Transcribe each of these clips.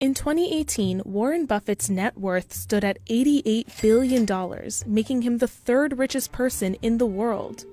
In 2018, Warren Buffett's net worth stood at $88 billion, making him the third richest person in the world.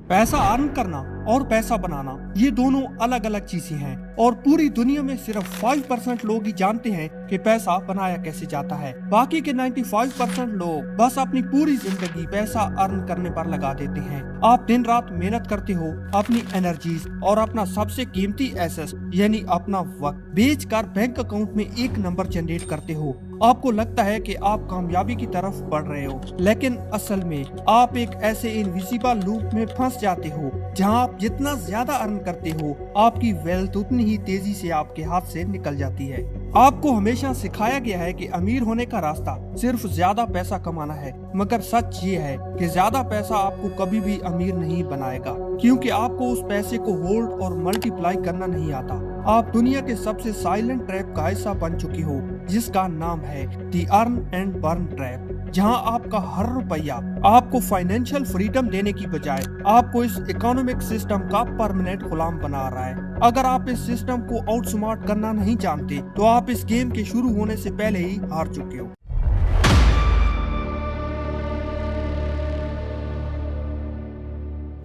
पैसा earn करना और पैसा बनाना ये दोनों अलग अलग चीजें हैं और पूरी दुनिया में सिर्फ 5% लोग ही जानते हैं कि पैसा बनाया कैसे जाता है। बाकी के 95% लोग बस अपनी पूरी जिंदगी पैसा अर्न करने पर लगा देते हैं। आप दिन रात मेहनत करते हो, अपनी एनर्जीज और अपना सबसे कीमती एसेट यानी अपना वक्त बेच कर बैंक अकाउंट में एक नंबर जनरेट करते हो। आपको लगता है कि आप कामयाबी की तरफ बढ़ रहे हो, लेकिन असल में आप एक ऐसे इनविजिबल लूप में फंस जाते हो जहां आप जितना ज्यादा अर्न करते हो आपकी वेल्थ उतनी ही तेजी से आपके हाथ से निकल जाती है। आपको हमेशा सिखाया गया है कि अमीर होने का रास्ता सिर्फ ज्यादा पैसा कमाना है, मगर सच ये है कि ज्यादा पैसा आपको कभी भी अमीर नहीं बनाएगा, क्योंकि आपको उस पैसे को होल्ड और मल्टीप्लाई करना नहीं आता। आप दुनिया के सबसे साइलेंट ट्रैप का हिस्सा बन चुके हो, जिसका नाम है the earn and burn trap, जहां आपका हर रुपया आपको फाइनेंशियल फ्रीडम देने की बजाय आपको इस इकोनॉमिक सिस्टम का परमानेंट गुलाम बना रहा है। अगर आप इस सिस्टम को आउटस्मार्ट करना नहीं जानते तो आप इस गेम के शुरू होने से पहले ही हार चुके हो।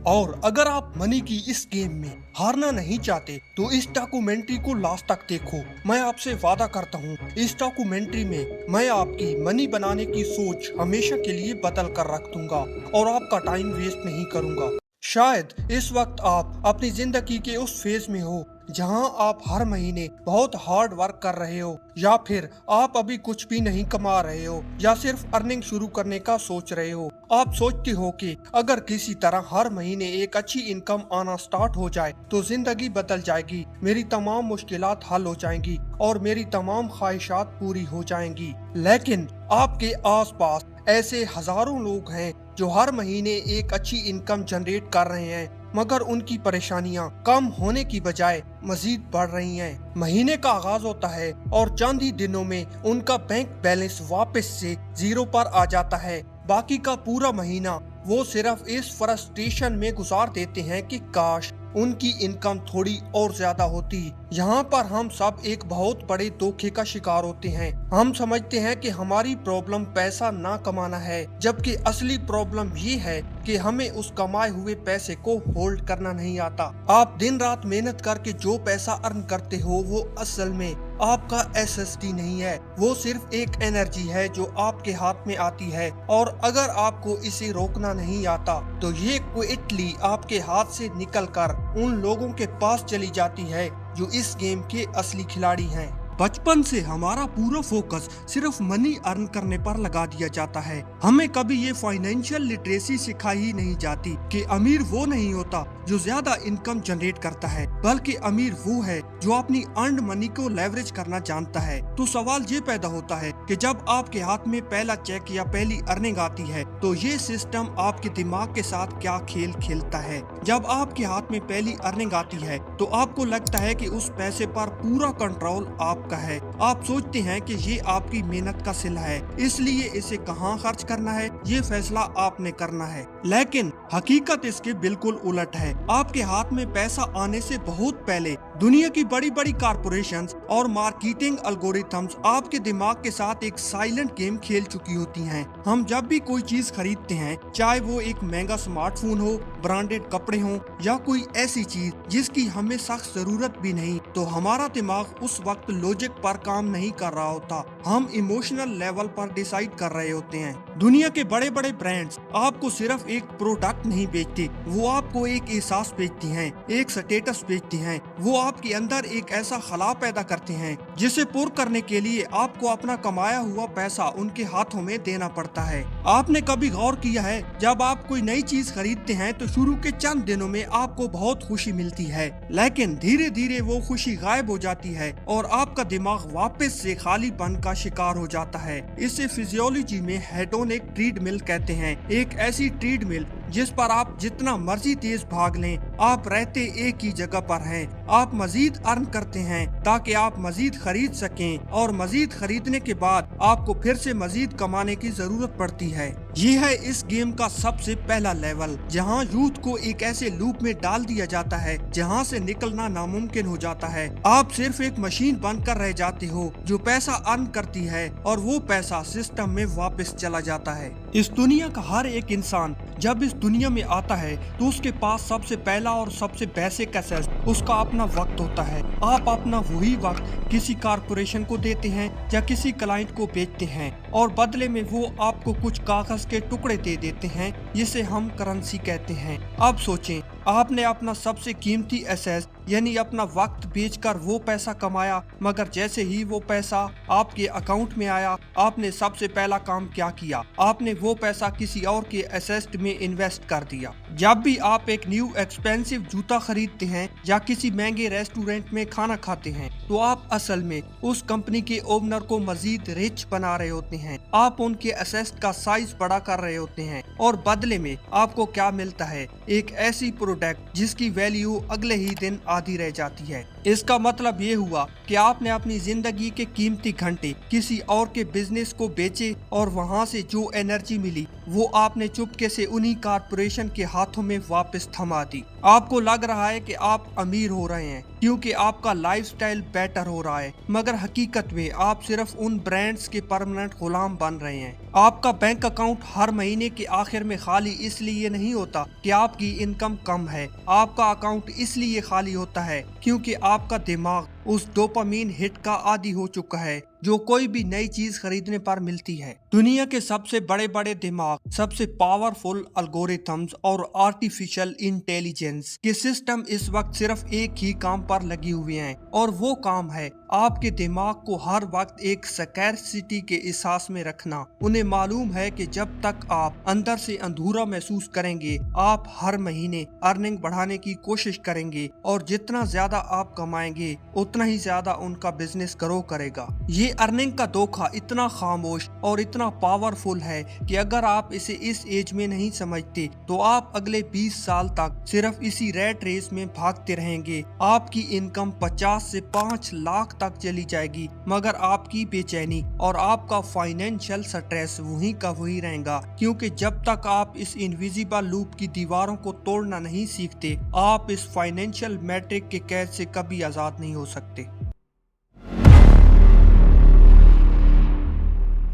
और अगर आप मनी की इस गेम में हारना नहीं चाहते तो इस डॉक्यूमेंट्री को लास्ट तक देखो। मैं आपसे वादा करता हूँ इस डॉक्यूमेंट्री में मैं आपकी मनी बनाने की सोच हमेशा के लिए बदल कर रख दूंगा और आपका टाइम वेस्ट नहीं करूंगा। शायद इस वक्त आप अपनी जिंदगी के उस फेज में हो जहां आप हर महीने बहुत हार्ड वर्क कर रहे हो, या फिर आप अभी कुछ भी नहीं कमा रहे हो या सिर्फ अर्निंग शुरू करने का सोच रहे हो। आप सोचते हो कि अगर किसी तरह हर महीने एक अच्छी इनकम आना स्टार्ट हो जाए तो जिंदगी बदल जाएगी, मेरी तमाम मुश्किलात हल हो जाएंगी और मेरी तमाम ख्वाहिशात पूरी हो जाएंगी। लेकिन आपके आसपास ऐसे हजारों लोग हैं जो हर महीने एक अच्छी इनकम जनरेट कर रहे हैं, मगर उनकी परेशानियां कम होने की बजाय मजीद बढ़ रही हैं। महीने का आगाज होता है और चंद ही दिनों में उनका बैंक बैलेंस वापस से जीरो पर आ जाता है। बाकी का पूरा महीना वो सिर्फ इस फ्रस्ट्रेशन में गुजार देते हैं कि काश उनकी इनकम थोड़ी और ज्यादा होती। यहाँ पर हम सब एक बहुत बड़े धोखे का शिकार होते हैं। हम समझते हैं कि हमारी प्रॉब्लम पैसा ना कमाना है, जबकि असली प्रॉब्लम ये है कि हमें उस कमाए हुए पैसे को होल्ड करना नहीं आता। आप दिन रात मेहनत करके जो पैसा अर्न करते हो वो असल में आपका एसएसडी नहीं है, वो सिर्फ एक एनर्जी है जो आपके हाथ में आती है, और अगर आपको इसे रोकना नहीं आता तो ये क्विकली आपके हाथ से निकलकर उन लोगों के पास चली जाती है जो इस गेम के असली खिलाड़ी हैं। बचपन से हमारा पूरा फोकस सिर्फ मनी अर्न करने पर लगा दिया जाता है। हमें कभी ये फाइनेंशियल लिटरेसी सिखाई ही नहीं जाती कि अमीर वो नहीं होता जो ज्यादा इनकम जनरेट करता है, बल्कि अमीर वो है जो अपनी अर्न्ड मनी को लेवरेज करना जानता है। तो सवाल ये पैदा होता है कि जब आपके हाथ में पहला चेक या पहली अर्निंग आती है तो ये सिस्टम आपके दिमाग के साथ क्या खेल खेलता है। जब आपके हाथ में पहली अर्निंग आती है तो आपको लगता है कि उस पैसे पर पूरा कंट्रोल आपका है। आप सोचते हैं कि ये आपकी मेहनत का सिला है, इसलिए इसे कहाँ खर्च करना है ये फैसला आपने करना है। लेकिन हकीकत इसके बिल्कुल उलट है। आपके हाथ में पैसा आने से बहुत पहले दुनिया की बड़ी बड़ी कॉर्पोरेशंस और मार्केटिंग एल्गोरिथम्स आपके दिमाग के साथ एक साइलेंट गेम खेल चुकी होती हैं। हम जब भी कोई चीज खरीदते हैं, चाहे वो एक महंगा स्मार्टफोन हो, ब्रांडेड कपड़े हो या कोई ऐसी चीज जिसकी हमें सख्त जरूरत भी नहीं, तो हमारा दिमाग उस वक्त लॉजिक पर काम नहीं कर रहा होता, हम इमोशनल लेवल पर डिसाइड कर रहे होते हैं। दुनिया के बड़े बड़े ब्रांड्स आपको सिर्फ एक प्रोडक्ट नहीं बेचते, वो आपको एक एहसास बेचती हैं, एक स्टेटस बेचती हैं। वो आपके अंदर एक ऐसा खला पैदा करते हैं जिसे पूरा करने के लिए आपको अपना कमाया हुआ पैसा उनके हाथों में देना पड़ता है। आपने कभी गौर किया है, जब आप कोई नई चीज खरीदते हैं तो शुरू के चंद दिनों में आपको बहुत खुशी मिलती है, लेकिन धीरे धीरे वो खुशी गायब हो जाती है और आपका दिमाग वापस से खालीपन का शिकार हो जाता है। इसे फिजियोलॉजी में हेडोनिक ट्रेडमिल कहते हैं, एक ऐसी ट्रेडमिल जिस पर आप जितना मर्जी तेज भाग लें, आप रहते एक ही जगह पर हैं। आप मजीद अर्न करते हैं ताकि आप मजीद खरीद सकें, और मजीद खरीदने के बाद आपको फिर से मजीद कमाने की जरूरत पड़ती है। ये है इस गेम का सबसे पहला लेवल, जहाँ यूथ को एक ऐसे लूप में डाल दिया जाता है जहाँ से निकलना नामुमकिन हो जाता है। आप सिर्फ एक मशीन बनकर रह जाते हो जो पैसा अर्न करती है, और वो पैसा सिस्टम में वापस चला जाता है। इस दुनिया का हर एक इंसान जब इस दुनिया में आता है तो उसके पास सबसे पहला और सबसे बेसिक एसेट उसका अपना वक्त होता है। आप अपना वही वक्त किसी कारपोरेशन को देते हैं या किसी क्लाइंट को बेचते हैं, और बदले में वो आपको कुछ कागज के टुकड़े दे देते हैं जिसे हम करेंसी कहते हैं। अब सोचें, आपने अपना सबसे कीमती एसेट यानी अपना वक्त बेचकर वो पैसा कमाया, मगर जैसे ही वो पैसा आपके अकाउंट में आया, आपने सबसे पहला काम क्या किया? आपने वो पैसा किसी और के एसेट में इन्वेस्ट कर दिया। जब भी आप एक न्यू एक्सपेंसिव जूता खरीदते हैं या किसी महंगे रेस्टोरेंट में खाना खाते हैं, तो आप असल में उस कंपनी के ओनर को मजीद रिच बना रहे होते हैं। आप उनके एसेट का साइज बड़ा कर रहे होते हैं, और बदले में आपको क्या मिलता है? एक ऐसी प्रोडक्ट जिसकी वैल्यू अगले ही दिन आधी रह जाती है। इसका मतलब ये हुआ कि आपने अपनी जिंदगी के कीमती घंटे किसी और के बिजनेस को बेचे, और वहाँ से जो एनर्जी मिली वो आपने चुपके से उन्हीं कारपोरेशन के हाथों में वापस थमा दी। आपको लग रहा है कि आप अमीर हो रहे हैं क्योंकि आपका लाइफस्टाइल बेटर हो रहा है, मगर हकीकत में आप सिर्फ उन ब्रांड्स के परमानेंट गुलाम बन रहे हैं। आपका बैंक अकाउंट हर महीने के आखिर में खाली इसलिए नहीं होता कि आपकी इनकम कम है। आपका अकाउंट इसलिए खाली होता है क्योंकि आपका दिमाग उस डोपामीन हिट का आदी हो चुका है जो कोई भी नई चीज खरीदने पर मिलती है। दुनिया के सबसे बड़े बड़े दिमाग, सबसे पावरफुल एल्गोरिथम्स और आर्टिफिशियल इंटेलिजेंस के सिस्टम इस वक्त सिर्फ एक ही काम पर लगी हुए हैं, और वो काम है आपके दिमाग को हर वक्त एक स्कैर्सिटी के एहसास में रखना। उन्हें मालूम है कि जब तक आप अंदर से अधूरा महसूस करेंगे, आप हर महीने अर्निंग बढ़ाने की कोशिश करेंगे, और जितना ज्यादा आप कमाएंगे उतना ही ज्यादा उनका बिजनेस ग्रो करेगा। ये अर्निंग का धोखा इतना खामोश और इतना पावरफुल है कि अगर आप इसे इस एज में नहीं समझते तो आप अगले 20 साल तक सिर्फ इसी रैट रेस में भागते रहेंगे। आपकी इनकम 50 से 5 लाख तक चली जाएगी, मगर आपकी बेचैनी और आपका फाइनेंशियल स्ट्रेस वहीं का वही रहेगा, क्योंकि जब तक आप इस इनविजिबल लूप की दीवारों को तोड़ना नहीं सीखते, आप इस फाइनेंशियल मैट्रिक के कैद से कभी आजाद नहीं हो सकते।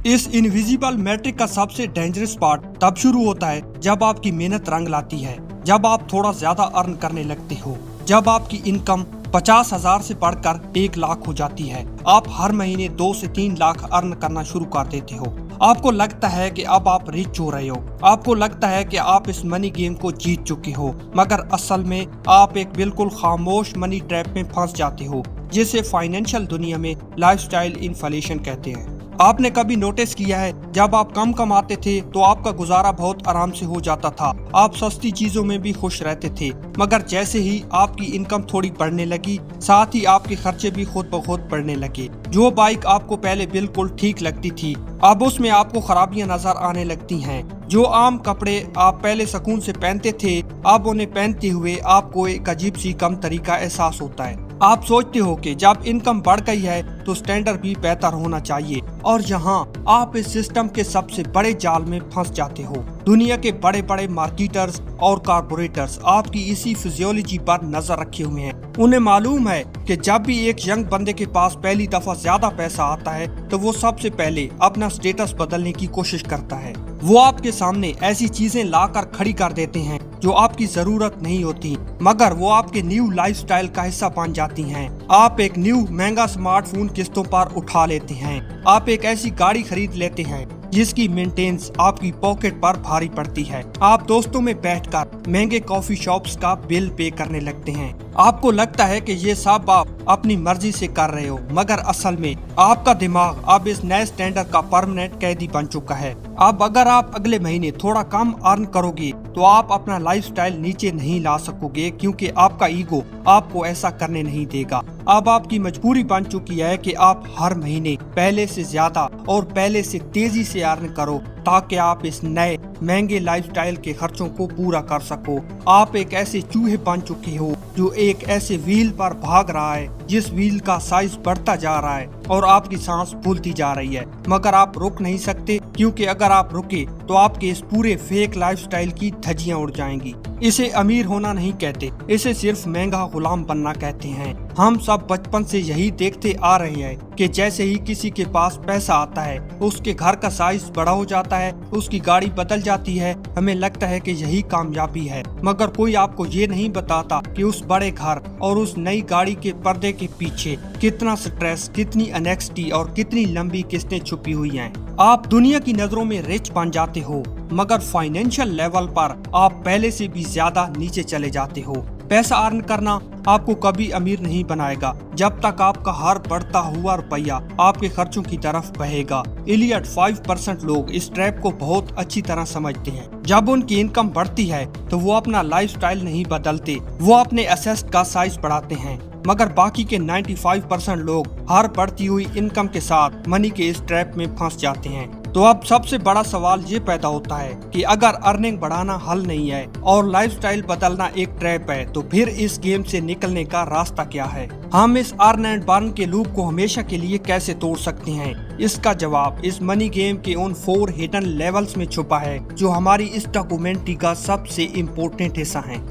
इस इनविजिबल मैट्रिक का सबसे डेंजरस पार्ट तब शुरू होता है जब आपकी मेहनत रंग लाती है, जब आप थोड़ा ज्यादा अर्न करने लगते हो, जब आपकी इनकम 50,000 से बढ़कर 1 लाख हो जाती है। आप हर महीने 2 से 3 लाख अर्न करना शुरू कर देते हो। आपको लगता है कि अब आप रिच हो रहे हो, आपको लगता है कि आप इस मनी गेम को जीत चुके हो, मगर असल में आप एक बिल्कुल खामोश मनी ट्रैप में फंस जाते हो, जिसे फाइनेंशियल दुनिया में लाइफस्टाइल इन्फ्लेशन कहते हैं। आपने कभी नोटिस किया है, जब आप कम कमाते थे तो आपका गुजारा बहुत आराम से हो जाता था, आप सस्ती चीजों में भी खुश रहते थे, मगर जैसे ही आपकी इनकम थोड़ी बढ़ने लगी, साथ ही आपके खर्चे भी खुद ब खुद बढ़ने लगे। जो बाइक आपको पहले बिल्कुल ठीक लगती थी, अब उसमें आपको खराबियां नजर आने लगती हैं। जो आम कपड़े आप पहले सुकून से पहनते थे, अब उन्हें पहनते हुए आपको एक अजीब सी कम तरीका एहसास होता है। आप सोचते हो कि जब इनकम बढ़ गई है तो स्टैंडर्ड भी बेहतर होना चाहिए, और यहाँ आप इस सिस्टम के सबसे बड़े जाल में फंस जाते हो। दुनिया के बड़े बड़े मार्केटर्स और कारपोरेटर्स आपकी इसी फिजियोलॉजी पर नजर रखे हुए हैं। उन्हें मालूम है कि जब भी एक यंग बंदे के पास पहली दफा ज्यादा पैसा आता है तो वो सबसे पहले अपना स्टेटस बदलने की कोशिश करता है। वो आपके सामने ऐसी चीजें लाकर खड़ी कर देते हैं जो आपकी जरूरत नहीं होती, मगर वो आपके न्यू लाइफस्टाइल का हिस्सा बन जाती हैं। आप एक न्यू महंगा स्मार्टफोन किस्तों पर उठा लेते हैं, आप एक ऐसी गाड़ी खरीद लेते हैं जिसकी मेंटेनेंस आपकी पॉकेट पर भारी पड़ती है। आप दोस्तों में बैठकर महंगे कॉफी शॉप्स का बिल पे करने लगते हैं। आपको लगता है कि ये सब आप अपनी मर्जी से कर रहे हो, मगर असल में आपका दिमाग अब इस नए स्टैंडर्ड का परमानेंट कैदी बन चुका है। अब अगर आप अगले महीने थोड़ा कम अर्न करोगे तो आप अपना लाइफस्टाइल नीचे नहीं ला सकोगे, क्योंकि आपका ईगो आपको ऐसा करने नहीं देगा। अब आपकी मजबूरी बन चुकी है कि आप हर महीने पहले से ज्यादा और पहले से तेजी से अर्न करो, ताकि आप इस नए महंगे लाइफस्टाइल के खर्चों को पूरा कर सको। आप एक ऐसे चूहे बन चुके हो जो एक ऐसे व्हील पर भाग रहा है जिस व्हील का साइज बढ़ता जा रहा है और आपकी सांस फूलती जा रही है, मगर आप रुक नहीं सकते, क्योंकि अगर आप रुके तो आपके इस पूरे फेक लाइफस्टाइल की धज्जियां उड़ जाएंगी। इसे अमीर होना नहीं कहते, इसे सिर्फ महंगा गुलाम बनना कहते हैं। हम सब बचपन से यही देखते आ रहे हैं कि जैसे ही किसी के पास पैसा आता है उसके घर का साइज बड़ा हो जाता है, उसकी गाड़ी बदल जाती है। हमें लगता है कि यही कामयाबी है, मगर कोई आपको ये नहीं बताता कि उस बड़े घर और उस नई गाड़ी के पर्दे के पीछे कितना स्ट्रेस, कितनी एनेक्सिटी और कितनी लंबी किस्तें छुपी हुई हैं। आप दुनिया की नजरों में रिच बन जाते हो, मगर फाइनेंशियल लेवल पर आप पहले से भी ज्यादा नीचे चले जाते हो। पैसा अर्न करना आपको कभी अमीर नहीं बनाएगा जब तक आपका हर बढ़ता हुआ रुपया आपके खर्चों की तरफ बहेगा। इलियट 5% लोग इस ट्रैप को बहुत अच्छी तरह समझते हैं। जब उनकी इनकम बढ़ती है तो वो अपना लाइफस्टाइल नहीं बदलते, वो अपने एसेट का साइज बढ़ाते हैं, मगर बाकी के 95% लोग हर बढ़ती हुई इनकम के साथ मनी के इस ट्रैप में फंस जाते हैं। तो अब सबसे बड़ा सवाल ये पैदा होता है कि अगर अर्निंग बढ़ाना हल नहीं है और लाइफस्टाइल बदलना एक ट्रैप है, तो फिर इस गेम से निकलने का रास्ता क्या है? हम इस अर्न एंड बर्न के लूप को हमेशा के लिए कैसे तोड़ सकते हैं? इसका जवाब इस मनी गेम के उन 4 हिडन लेवल्स में छुपा है जो हमारी इस डॉक्यूमेंट्री का सबसे इम्पोर्टेंट हिस्सा है।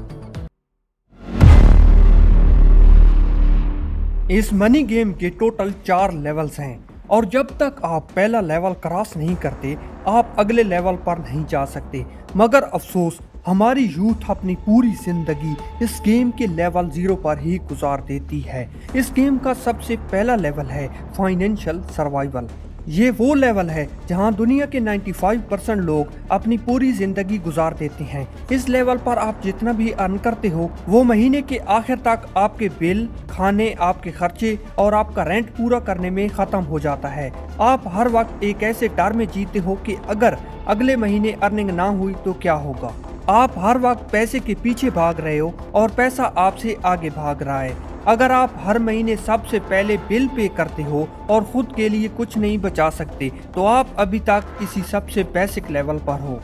इस मनी गेम के टोटल 4 लेवल्स हैं और जब तक आप पहला लेवल क्रॉस नहीं करते आप अगले लेवल पर नहीं जा सकते। मगर अफसोस हमारी यूथ अपनी पूरी जिंदगी इस गेम के लेवल 0 पर ही गुजार देती है। इस गेम का सबसे पहला लेवल है फाइनेंशियल सर्वाइवल। ये वो लेवल है जहां दुनिया के 95% लोग अपनी पूरी जिंदगी गुजार देते हैं। इस लेवल पर आप जितना भी अर्न करते हो वो महीने के आखिर तक आपके बिल, खाने, आपके खर्चे और आपका रेंट पूरा करने में खत्म हो जाता है। आप हर वक्त एक ऐसे डर में जीते हो कि अगर अगले महीने अर्निंग ना हुई तो क्या होगा। आप हर वक्त पैसे के पीछे भाग रहे हो और पैसा आपसे आगे भाग रहा है। अगर आप हर महीने सबसे पहले बिल पे करते हो और खुद के लिए कुछ नहीं बचा सकते तो आप अभी तक इसी सबसे बेसिक लेवल पर हो।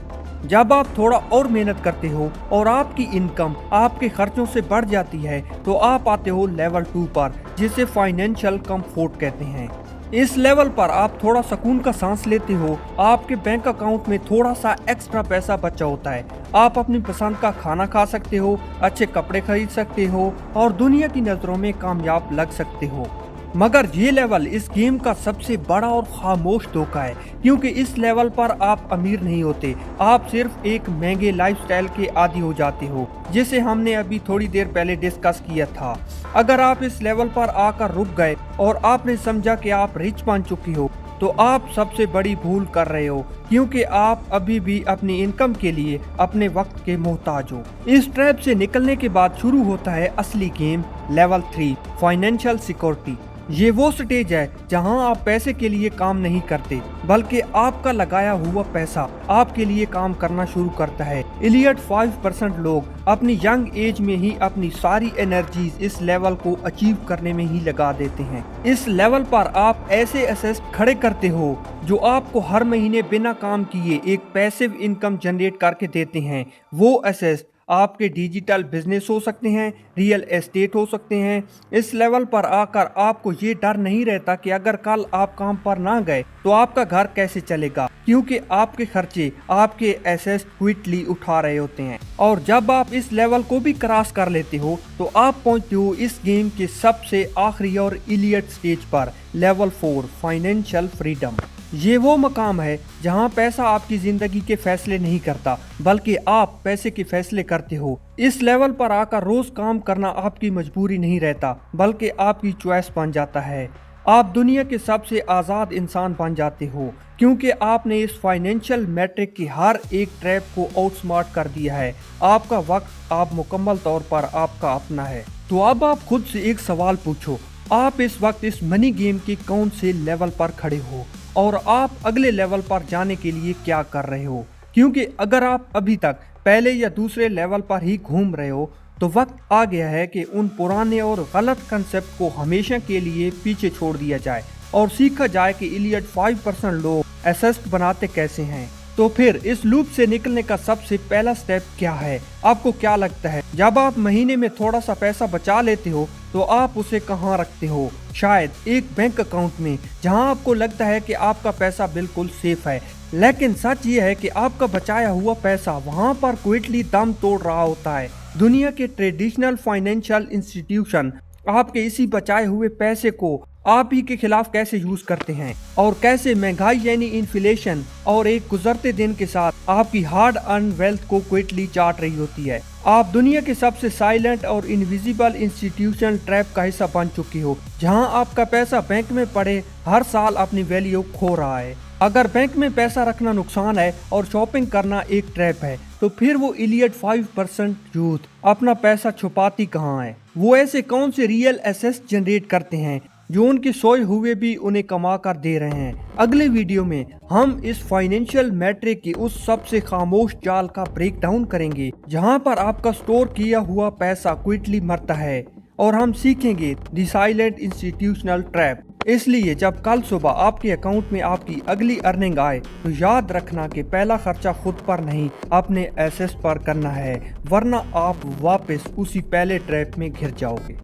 जब आप थोड़ा और मेहनत करते हो और आपकी इनकम आपके खर्चों से बढ़ जाती है तो आप आते हो लेवल 2 पर, जिसे फाइनेंशियल कंफर्ट कहते हैं। इस लेवल पर आप थोड़ा सुकून का सांस लेते हो, आपके बैंक अकाउंट में थोड़ा सा एक्स्ट्रा पैसा बचा होता है, आप अपनी पसंद का खाना खा सकते हो, अच्छे कपड़े खरीद सकते हो और दुनिया की नजरों में कामयाब लग सकते हो। मगर ये लेवल इस गेम का सबसे बड़ा और खामोश धोखा है, क्योंकि इस लेवल पर आप अमीर नहीं होते, आप सिर्फ एक महंगे लाइफस्टाइल के आदी हो जाते हो, जिसे हमने अभी थोड़ी देर पहले डिस्कस किया था। अगर आप इस लेवल पर आकर रुक गए और आपने समझा कि आप रिच बन चुके हो तो आप सबसे बड़ी भूल कर रहे हो, क्योंकि आप अभी भी अपनी इनकम के लिए अपने वक्त के मोहताज हो। इस ट्रैप से निकलने के बाद शुरू होता है असली गेम, लेवल 3 फाइनेंशियल सिक्योरिटी। ये वो स्टेज है जहां आप पैसे के लिए काम नहीं करते, बल्कि आपका लगाया हुआ पैसा आपके लिए काम करना शुरू करता है। इलियट 5% लोग अपनी यंग एज में ही अपनी सारी एनर्जीज इस लेवल को अचीव करने में ही लगा देते हैं। इस लेवल पर आप ऐसे एसेट खड़े करते हो जो आपको हर महीने बिना काम किए एक पैसिव इनकम जनरेट करके देते हैं। वो एसेट आपके डिजिटल बिजनेस हो सकते हैं, रियल एस्टेट हो सकते हैं। इस लेवल पर आकर आपको ये डर नहीं रहता कि अगर कल आप काम पर ना गए तो आपका घर कैसे चलेगा, क्योंकि आपके खर्चे आपके एसेट क्विकली उठा रहे होते हैं। और जब आप इस लेवल को भी क्रॉस कर लेते हो तो आप पहुंचते हो इस गेम के सबसे आखिरी और इलियट स्टेज पर, लेवल 4 फाइनेंशियल फ्रीडम। ये वो मकाम है जहां पैसा आपकी जिंदगी के फैसले नहीं करता, बल्कि आप पैसे के फैसले करते हो। इस लेवल पर आकर रोज काम करना आपकी मजबूरी नहीं रहता, बल्कि आपकी चॉइस बन जाता है। आप दुनिया के सबसे आज़ाद इंसान बन जाते हो, क्योंकि आपने इस फाइनेंशियल मैट्रिक की हर एक ट्रैप को आउटस्मार्ट कर दिया है। आपका वक्त आप मुकम्मल तौर पर आपका अपना है। तो अब आप खुद से एक सवाल पूछो, आप इस वक्त इस मनी गेम के कौन से लेवल पर खड़े हो और आप अगले लेवल पर जाने के लिए क्या कर रहे हो? क्योंकि अगर आप अभी तक पहले या दूसरे लेवल पर ही घूम रहे हो तो वक्त आ गया है कि उन पुराने और गलत कंसेप्ट को हमेशा के लिए पीछे छोड़ दिया जाए और सीखा जाए कि इलियट 5% लोग एसेट बनाते कैसे हैं। तो तो फिर इस लूप से निकलने का सबसे पहला स्टेप क्या है? आपको क्या लगता है? जब आप महीने में थोड़ा सा पैसा बचा लेते हो तो आप उसे कहाँ रखते हो? शायद एक बैंक अकाउंट में, जहाँ आपको लगता है कि आपका पैसा बिल्कुल सेफ है। लेकिन सच ये है कि आपका बचाया हुआ पैसा वहाँ पर क्विकली दम तोड़ रहा होता है। दुनिया के ट्रेडिशनल फाइनेंशियल इंस्टीट्यूशन आपके इसी बचाए हुए पैसे को आप ही के खिलाफ कैसे यूज करते हैं, और कैसे महंगाई यानी इन्फ्लेशन और एक गुजरते दिन के साथ आपकी हार्ड अर्न वेल्थ को क्विकली चाट रही होती है। आप दुनिया के सबसे साइलेंट और इनविजिबल इंस्टीट्यूशनल ट्रैप का हिस्सा बन चुके हो, जहां आपका पैसा बैंक में पड़े हर साल अपनी वैल्यू खो रहा है। अगर बैंक में पैसा रखना नुकसान है और शॉपिंग करना एक ट्रैप है, तो फिर वो इलियट 5% यूथ अपना पैसा छुपाती कहाँ है? वो ऐसे कौन से रियल एसेट्स जनरेट करते हैं जो उनके सोए हुए भी उन्हें कमा कर दे रहे हैं? अगले वीडियो में हम इस फाइनेंशियल मैट्रिक की उस सबसे खामोश जाल का ब्रेक डाउन करेंगे जहां पर आपका स्टोर किया हुआ पैसा क्विकली मरता है, और हम सीखेंगे द साइलेंट इंस्टीट्यूशनल ट्रैप। इसलिए जब कल सुबह आपके अकाउंट में आपकी अगली अर्निंग आए तो याद रखना कि पहला खर्चा खुद पर नहीं, अपने एसेट्स पर करना है, वरना आप वापस उसी पहले ट्रैप में घिर जाओगे।